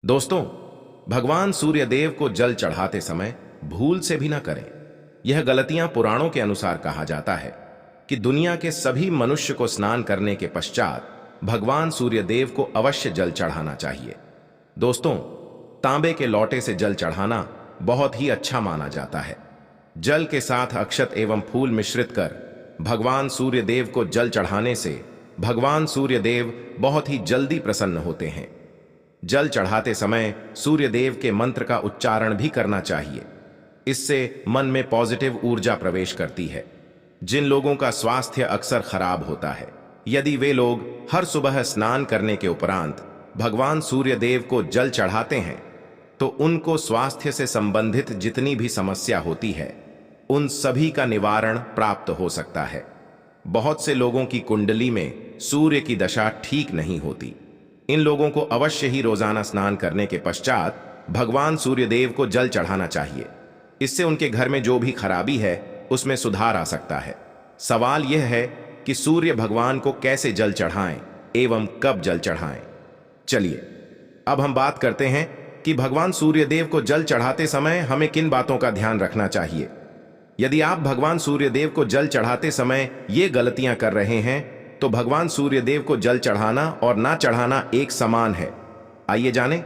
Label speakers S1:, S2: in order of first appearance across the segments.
S1: दोस्तों, भगवान सूर्यदेव को जल चढ़ाते समय भूल से भी ना करें। यह गलतियां पुराणों के अनुसार कहा जाता है कि दुनिया के सभी मनुष्य को स्नान करने के पश्चात भगवान सूर्यदेव को अवश्य जल चढ़ाना चाहिए। दोस्तों, तांबे के लोटे से जल चढ़ाना बहुत ही अच्छा माना जाता है। जल के साथ अक्षत एवं फूल मिश्रित कर भगवान सूर्यदेव को जल चढ़ाने से भगवान सूर्यदेव बहुत ही जल्दी प्रसन्न होते हैं। जल चढ़ाते समय सूर्यदेव के मंत्र का उच्चारण भी करना चाहिए। इससे मन में पॉजिटिव ऊर्जा प्रवेश करती है। जिन लोगों का स्वास्थ्य अक्सर खराब होता है, यदि वे लोग हर सुबह स्नान करने के उपरांत भगवान सूर्यदेव को जल चढ़ाते हैं तो उनको स्वास्थ्य से संबंधित जितनी भी समस्या होती है उन सभी का निवारण प्राप्त हो सकता है। बहुत से लोगों की कुंडली में सूर्य की दशा ठीक नहीं होती। इन लोगों को अवश्य ही रोजाना स्नान करने के पश्चात भगवान सूर्यदेव को जल चढ़ाना चाहिए। इससे उनके घर में जो भी खराबी है उसमें सुधार आ सकता है। सवाल यह है कि सूर्य भगवान को कैसे जल चढ़ाएं एवं कब जल चढ़ाएं। चलिए अब हम बात करते हैं कि भगवान सूर्यदेव को जल चढ़ाते समय हमें किन बातों का ध्यान रखना चाहिए। यदि आप भगवान सूर्यदेव को जल चढ़ाते समय ये गलतियां कर रहे हैं तो भगवान सूर्यदेव को जल चढ़ाना और ना चढ़ाना एक समान है। आइए जानें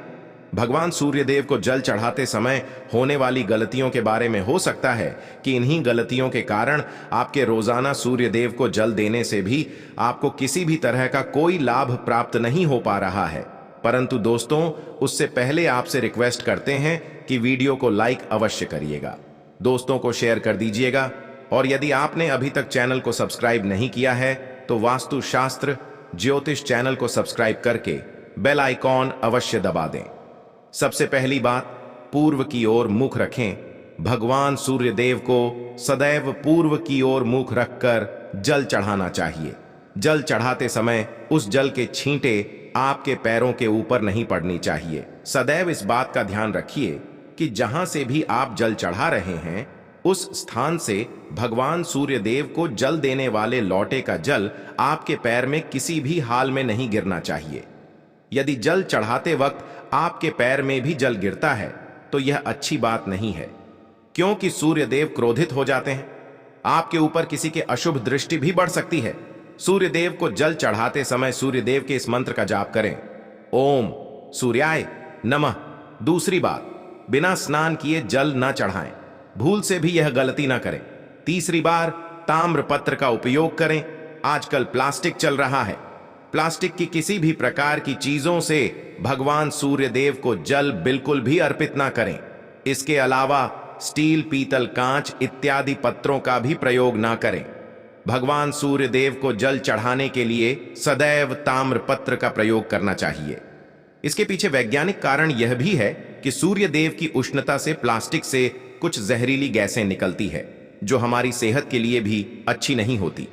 S1: भगवान सूर्यदेव को जल चढ़ाते समय होने वाली गलतियों के बारे में। हो सकता है कि इन्हीं गलतियों के कारण आपके रोजाना सूर्यदेव को जल देने से भी आपको किसी भी तरह का कोई लाभ प्राप्त नहीं हो पा रहा है। परंतु दोस्तों, उससे पहले आपसे रिक्वेस्ट करते हैं कि वीडियो को लाइक अवश्य करिएगा, दोस्तों को शेयर कर दीजिएगा और यदि आपने अभी तक चैनल को सब्सक्राइब नहीं किया है तो वास्तु शास्त्र ज्योतिष चैनल को सब्सक्राइब करके बेल आइकॉन अवश्य दबा दें। सबसे पहली बात, पूर्व की ओर मुख रखें। भगवान सूर्यदेव को सदैव पूर्व की ओर मुख रखकर जल चढ़ाना चाहिए। जल चढ़ाते समय उस जल के छींटे आपके पैरों के ऊपर नहीं पड़नी चाहिए। सदैव इस बात का ध्यान रखिए कि जहां से भी आप जल चढ़ा रहे हैं उस स्थान से भगवान सूर्यदेव को जल देने वाले लोटे का जल आपके पैर में किसी भी हाल में नहीं गिरना चाहिए। यदि जल चढ़ाते वक्त आपके पैर में भी जल गिरता है तो यह अच्छी बात नहीं है, क्योंकि सूर्यदेव क्रोधित हो जाते हैं। आपके ऊपर किसी के अशुभ दृष्टि भी बढ़ सकती है। सूर्यदेव को जल चढ़ाते समय सूर्यदेव के इस मंत्र का जाप करें, ओम सूर्याय नमः। दूसरी बात, बिना स्नान किए जल न चढ़ाएं। भूल से भी यह गलती ना करें। तीसरी बार, ताम्र पत्र का उपयोग करें। आजकल प्लास्टिक चल रहा है। प्लास्टिक की किसी भी प्रकार की चीजों से भगवान सूर्यदेव को जल बिल्कुल भी अर्पित ना करें। इसके अलावा स्टील, पीतल, कांच इत्यादि पत्रों का भी प्रयोग ना करें। भगवान सूर्यदेव को जल चढ़ाने के लिए सदैव ताम्र पत्र का प्रयोग करना चाहिए। इसके पीछे वैज्ञानिक कारण यह भी है कि सूर्यदेव की उष्णता से प्लास्टिक से कुछ जहरीली गैसें निकलती है जो हमारी सेहत के लिए भी अच्छी नहीं होती।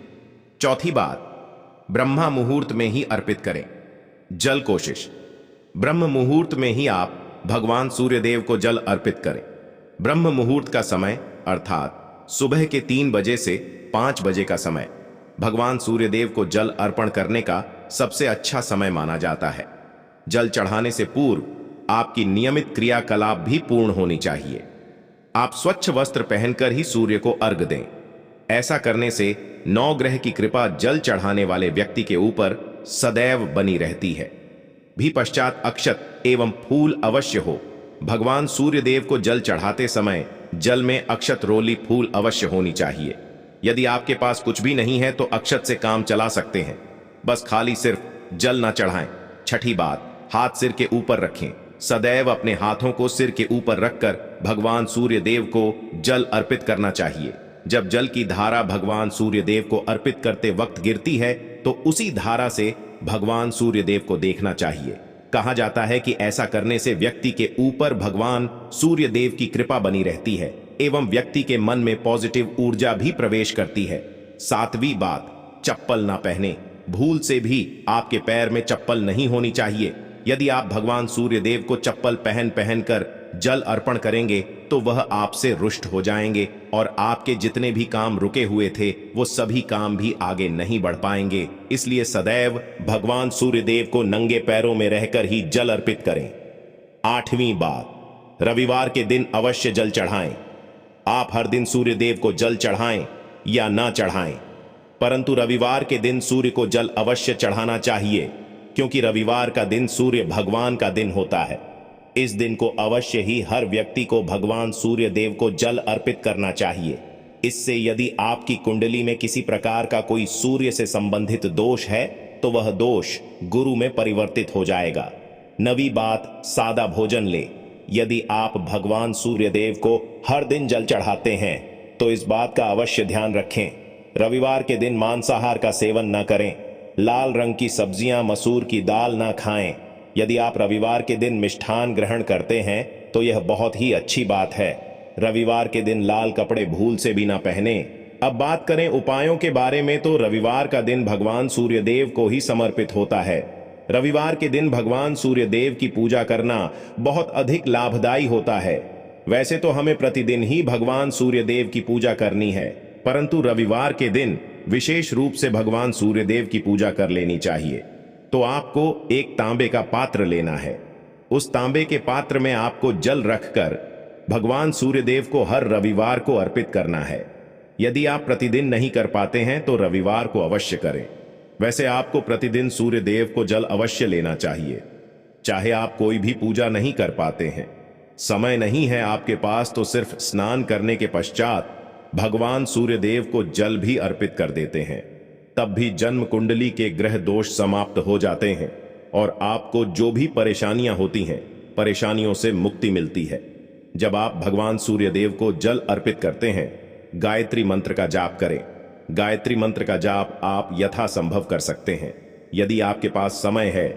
S1: चौथी बात, ब्रह्मा मुहूर्त में ही अर्पित करें। जल कोशिश, ब्रह्म मुहूर्त में ही आप भगवान सूर्यदेव को जल अर्पित करें। ब्रह्म मुहूर्त का समय अर्थात सुबह के 3 बजे से 5 बजे का समय भगवान सूर्यदेव को जल अर्पण करने का सबसे अच्छा समय माना जाता है। जल चढ़ाने से पूर्व आपकी नियमित क्रियाकलाप भी पूर्ण होनी चाहिए। आप स्वच्छ वस्त्र पहनकर ही सूर्य को अर्घ दें। ऐसा करने से नवग्रह की कृपा जल चढ़ाने वाले व्यक्ति के ऊपर सदैव बनी रहती है। भी पश्चात अक्षत एवं फूल अवश्य हो। भगवान सूर्यदेव को जल चढ़ाते समय जल में अक्षत, रोली, फूल अवश्य होनी चाहिए। यदि आपके पास कुछ भी नहीं है तो अक्षत से काम चला सकते हैं, बस खाली सिर्फ जल ना चढ़ाएं। छठी बात, हाथ सिर के ऊपर रखें। सदैव अपने हाथों को सिर के ऊपर रखकर भगवान सूर्यदेव को जल अर्पित करना चाहिए। जब जल की धारा भगवान सूर्यदेव को अर्पित करते वक्त गिरती है तो उसी धारा से भगवान सूर्यदेव को देखना चाहिए। कहा जाता है कि ऐसा करने से व्यक्ति के ऊपर भगवान सूर्यदेव की कृपा बनी रहती है एवं व्यक्ति के मन में पॉजिटिव ऊर्जा भी प्रवेश करती है। सातवीं बात, चप्पल ना पहने। भूल से भी आपके पैर में चप्पल नहीं होनी चाहिए। यदि आप भगवान सूर्यदेव को चप्पल पहन कर जल अर्पण करेंगे तो वह आपसे रुष्ट हो जाएंगे और आपके जितने भी काम रुके हुए थे वो सभी काम भी आगे नहीं बढ़ पाएंगे। इसलिए सदैव भगवान सूर्यदेव को नंगे पैरों में रहकर ही जल अर्पित करें।
S2: 8वीं बात, रविवार के दिन अवश्य जल चढ़ाएं। आप हर दिन सूर्य देव को जल चढ़ाएं या ना चढ़ाएं, परंतु रविवार के दिन सूर्य को जल अवश्य चढ़ाना चाहिए, क्योंकि रविवार का दिन सूर्य भगवान का दिन होता है। इस दिन को अवश्य ही हर व्यक्ति को भगवान सूर्य देव को जल अर्पित करना चाहिए। इससे यदि आपकी कुंडली में किसी प्रकार का कोई सूर्य से संबंधित दोष है तो वह दोष गुरु में परिवर्तित हो जाएगा। 9वीं बात, सादा भोजन ले। यदि आप भगवान सूर्य देव को हर दिन जल चढ़ाते हैं तो इस बात का अवश्य ध्यान रखें, रविवार के दिन मांसाहार का सेवन न करें, लाल रंग की सब्जियां, मसूर की दाल ना खाएं। यदि आप रविवार के दिन मिष्ठान ग्रहण करते हैं तो यह बहुत ही अच्छी बात है। रविवार के दिन लाल कपड़े भूल से भी ना पहने। अब बात करें उपायों के बारे में, तो रविवार का दिन भगवान सूर्य देव को ही समर्पित होता है। रविवार के दिन भगवान सूर्य देव की पूजा करना बहुत अधिक लाभदायी होता है। वैसे तो हमें प्रतिदिन ही भगवान सूर्य देव की पूजा करनी है, परंतु रविवार के दिन विशेष रूप से भगवान सूर्य देव की पूजा कर लेनी चाहिए। तो आपको एक तांबे का पात्र लेना है। उस तांबे के पात्र में आपको जल रखकर भगवान सूर्य देव को हर रविवार को अर्पित करना है। यदि आप प्रतिदिन नहीं कर पाते हैं तो रविवार को अवश्य करें। वैसे आपको प्रतिदिन सूर्य देव को जल अवश्य लेना चाहिए, चाहे आप कोई भी पूजा नहीं कर पाते हैं, समय नहीं है आपके पास, तो सिर्फ स्नान करने के पश्चात भगवान सूर्य देव को जल भी अर्पित कर देते हैं। तब भी जन्म कुंडली के ग्रह दोष समाप्त हो जाते हैं और आपको जो भी परेशानियां होती हैं, परेशानियों से मुक्ति मिलती है। जब आप भगवान सूर्य देव को जल अर्पित करते हैं, गायत्री मंत्र का जाप करें। गायत्री मंत्र का जाप आप यथासंभव कर सकते हैं। यदि आपके पास समय है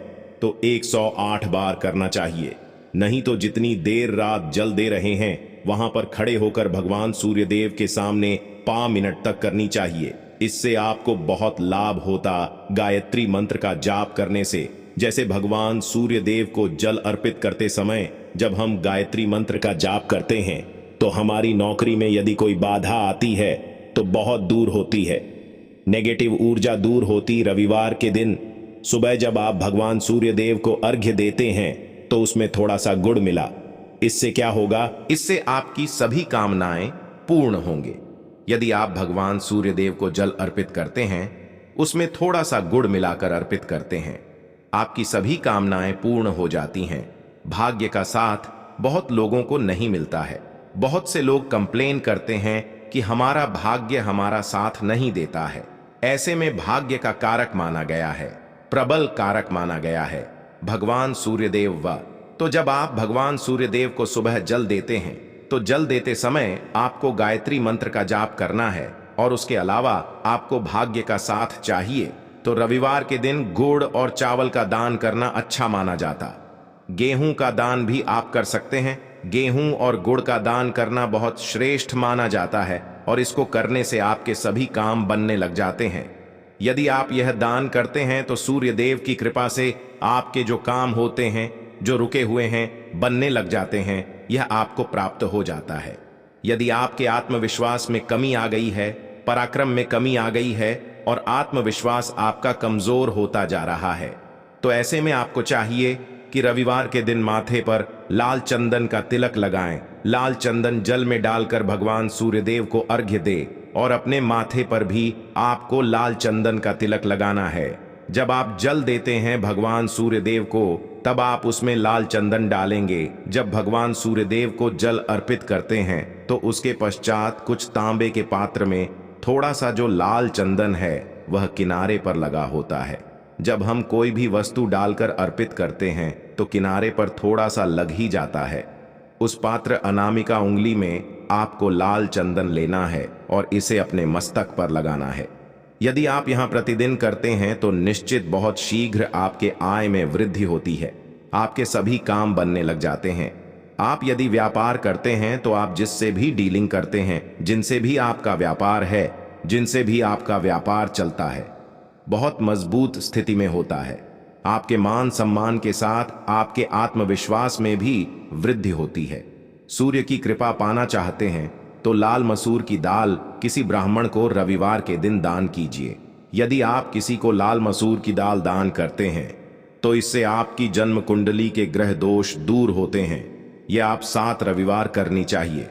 S2: तो 108 बार करना चाहिए, नहीं तो जितनी देर रात जल दे रहे हैं वहां पर खड़े होकर भगवान सूर्य देव के सामने 5 मिनट तक करनी चाहिए। इससे आपको बहुत लाभ होता गायत्री मंत्र का जाप करने से। जैसे भगवान सूर्य देव को जल अर्पित करते समय जब हम गायत्री मंत्र का जाप करते हैं तो हमारी नौकरी में यदि कोई बाधा आती है तो बहुत दूर होती है, नेगेटिव ऊर्जा दूर होती। रविवार के दिन सुबह जब आप भगवान सूर्य देव को अर्घ्य देते हैं तो उसमें थोड़ा सा गुड़ मिला। इससे क्या होगा?
S1: इससे आपकी सभी कामनाएं पूर्ण होंगे। यदि आप भगवान सूर्य देव को जल अर्पित करते हैं, उसमें थोड़ा सा गुड़ मिलाकर अर्पित करते हैं, आपकी सभी कामनाएं पूर्ण हो जाती हैं। भाग्य का साथ बहुत लोगों को नहीं मिलता है। बहुत से लोग कंप्लेन करते हैं कि हमारा भाग्य हमारा साथ नहीं देता है। ऐसे में भाग्य का कारक माना गया है, प्रबल कारक माना गया है भगवान सूर्यदेव व। तो जब आप भगवान सूर्यदेव को सुबह जल देते हैं तो जल देते समय आपको गायत्री मंत्र का जाप करना है और उसके अलावा आपको भाग्य का साथ चाहिए तो रविवार के दिन गुड़ और चावल का दान करना अच्छा माना जाता। गेहूं का दान भी आप कर सकते हैं। गेहूं और गुड़ का दान करना बहुत श्रेष्ठ माना जाता है और इसको करने से आपके सभी काम बनने लग जाते हैं। यदि आप यह दान करते हैं तो सूर्य देव की कृपा से आपके जो काम होते हैं, जो रुके हुए हैं, बनने लग जाते हैं, यह आपको प्राप्त हो जाता है। यदि आपके आत्मविश्वास में कमी आ गई है, पराक्रम में कमी आ गई है और आत्मविश्वास आपका कमजोर होता जा रहा है, तो ऐसे में आपको चाहिए कि रविवार के दिन माथे पर लाल चंदन का तिलक लगाएं। लाल चंदन जल में डालकर भगवान सूर्यदेव को अर्घ्य दे और अपने माथे पर भी आपको लाल चंदन का तिलक लगाना है। जब आप जल देते हैं भगवान सूर्यदेव को, तब आप उसमें लाल चंदन डालेंगे। जब भगवान सूर्यदेव को जल अर्पित करते हैं तो उसके पश्चात कुछ तांबे के पात्र में थोड़ा सा जो लाल चंदन है वह किनारे पर लगा होता है। जब हम कोई भी वस्तु डालकर अर्पित करते हैं तो किनारे पर थोड़ा सा लग ही जाता है। उस पात्र अनामिका उंगली में आपको लाल चंदन लेना है और इसे अपने मस्तक पर लगाना है। यदि आप यहां प्रतिदिन करते हैं तो निश्चित बहुत शीघ्र आपके आय में वृद्धि होती है, आपके सभी काम बनने लग जाते हैं। आप यदि व्यापार करते हैं तो आप जिससे भी डीलिंग करते हैं, जिनसे भी आपका व्यापार है, जिनसे भी आपका व्यापार चलता है, बहुत मजबूत स्थिति में होता है। आपके मान सम्मान के साथ आपके आत्मविश्वास में भी वृद्धि होती है। सूर्य की कृपा पाना चाहते हैं तो लाल मसूर की दाल किसी ब्राह्मण को रविवार के दिन दान कीजिए। यदि आप किसी को लाल मसूर की दाल दान करते हैं तो इससे आपकी जन्म कुंडली के ग्रह दोष दूर होते हैं। यह आप 7 रविवार करनी चाहिए।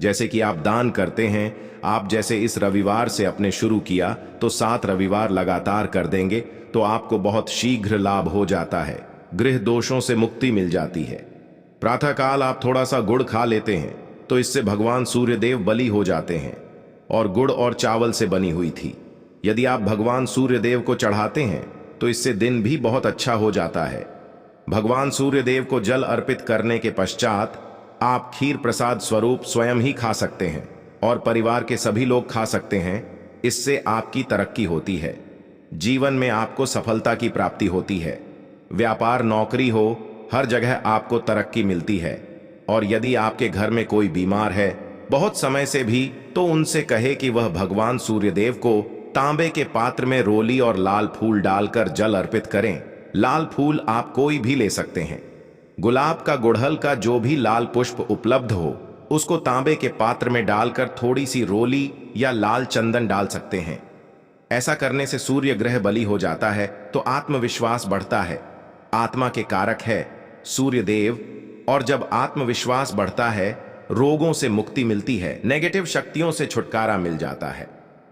S1: जैसे कि आप दान करते हैं, आप जैसे इस रविवार से अपने शुरू किया तो 7 रविवार लगातार कर देंगे तो आपको बहुत शीघ्र लाभ हो जाता है, गृह दोषों से मुक्ति मिल जाती है। प्रातःकाल आप थोड़ा सा गुड़ खा लेते हैं तो इससे भगवान सूर्यदेव बलि हो जाते हैं, और गुड़ और चावल से बनी हुई थी। यदि आप भगवान सूर्यदेव को चढ़ाते हैं तो इससे दिन भी बहुत अच्छा हो जाता है। भगवान सूर्यदेव को जल अर्पित करने के पश्चात आप खीर प्रसाद स्वरूप स्वयं ही खा सकते हैं और परिवार के सभी लोग खा सकते हैं। इससे आपकी तरक्की होती है, जीवन में आपको सफलता की प्राप्ति होती है। व्यापार नौकरी हो, हर जगह आपको तरक्की मिलती है। और यदि आपके घर में कोई बीमार है बहुत समय से भी, तो उनसे कहे कि वह भगवान सूर्यदेव को तांबे के पात्र में रोली और लाल फूल डालकर जल अर्पित करें। लाल फूल आप कोई भी ले सकते हैं। गुलाब का, गुड़हल का जो भी लाल पुष्प उपलब्ध हो उसको तांबे के पात्र में डालकर थोड़ी सी रोली या लाल चंदन डाल सकते हैं। ऐसा करने से सूर्य ग्रह बलि हो जाता है तो आत्मविश्वास बढ़ता है। आत्मा के कारक है सूर्यदेव, और जब आत्मविश्वास बढ़ता है रोगों से मुक्ति मिलती है, नेगेटिव शक्तियों से छुटकारा मिल जाता है,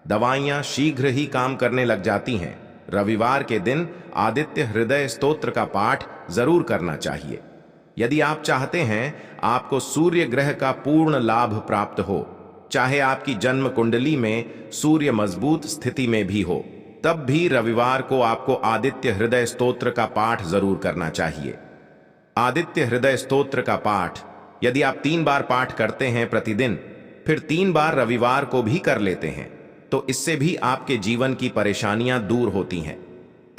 S1: दवाइयां शीघ्र ही काम करने लग जाती हैं। रविवार के दिन आदित्य हृदय स्तोत्र का पाठ जरूर करना चाहिए। यदि आप चाहते हैं आपको सूर्य ग्रह का पूर्ण लाभ प्राप्त हो, चाहे आपकी जन्म कुंडली में सूर्य मजबूत स्थिति में भी हो, तब भी रविवार को आपको आदित्य हृदय स्तोत्र का पाठ जरूर करना चाहिए। आदित्य हृदय स्तोत्र का पाठ यदि आप 3 बार पाठ करते हैं प्रतिदिन, फिर 3 बार रविवार को भी कर लेते हैं, तो इससे भी आपके जीवन की परेशानियां दूर होती हैं।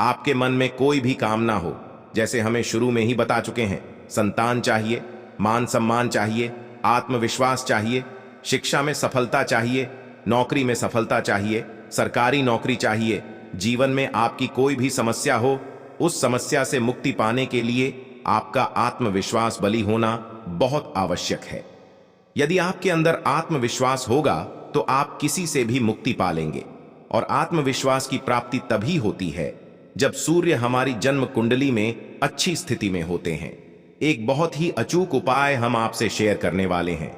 S1: आपके मन में कोई भी कामना हो, जैसे हमें शुरू में ही बता चुके हैं, संतान चाहिए, मान सम्मान चाहिए, आत्मविश्वास चाहिए, शिक्षा में सफलता चाहिए, नौकरी में सफलता चाहिए, सरकारी नौकरी चाहिए, जीवन में आपकी कोई भी समस्या हो, उस समस्या से मुक्ति पाने के लिए आपका आत्मविश्वास बली होना बहुत आवश्यक है। यदि आपके अंदर आत्मविश्वास होगा तो आप किसी से भी मुक्ति पा लेंगे। और आत्मविश्वास की प्राप्ति तभी होती है जब सूर्य हमारी जन्म कुंडली में अच्छी स्थिति में होते हैं। एक बहुत ही अचूक उपाय हम आपसे शेयर करने वाले हैं,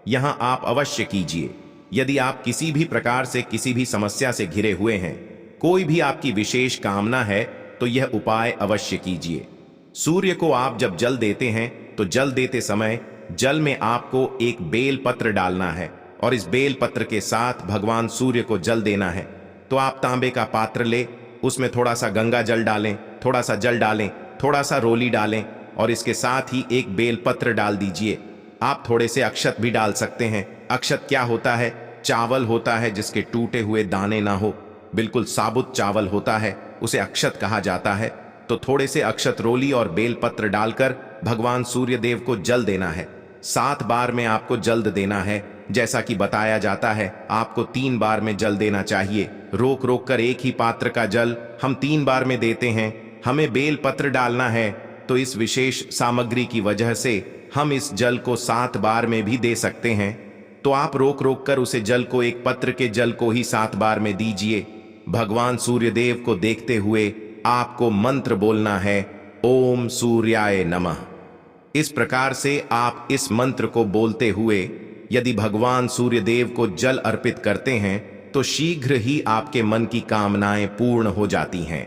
S1: यहां आप अवश्य कीजिए। यदि आप किसी भी प्रकार से किसी भी समस्या से घिरे हुए हैं, कोई भी आपकी विशेष कामना है, तो यह उपाय अवश्य कीजिए। सूर्य को आप जब जल देते हैं तो जल देते समय जल में आपको एक बेल पत्र डालना है और इस बेल पत्र के साथ भगवान सूर्य को जल देना है। तो आप तांबे का पात्र ले, उसमें थोड़ा सा गंगा जल डालें, थोड़ा सा जल डालें, थोड़ा सा रोली डालें और इसके साथ ही एक बेल पत्र डाल दीजिए। आप थोड़े से अक्षत भी डाल सकते हैं। अक्षत क्या होता है? चावल होता है जिसके टूटे हुए दाने ना हो, बिल्कुल साबुत चावल होता है, उसे अक्षत कहा जाता है। तो थोड़े से अक्षत रोली और बेलपत्र डालकर भगवान सूर्य देव को जल देना है। 7 बार में आपको जल देना है। जैसा कि बताया जाता है आपको 3 बार में जल देना चाहिए। रोक रोक कर एक ही पात्र का जल हम 3 बार में देते हैं। हमें बेल पत्र डालना है, तो इस विशेष सामग्री की वजह से हम इस जल को 7 बार में भी दे सकते हैं। तो आप रोक रोक कर उसे जल को, एक पत्र के जल को ही 7 बार में दीजिए। भगवान सूर्यदेव को देखते हुए आपको मंत्र बोलना है, ओम सूर्याय नमः। इस प्रकार से आप इस मंत्र को बोलते हुए यदि भगवान सूर्यदेव को जल अर्पित करते हैं तो शीघ्र ही आपके मन की कामनाएं पूर्ण हो जाती हैं।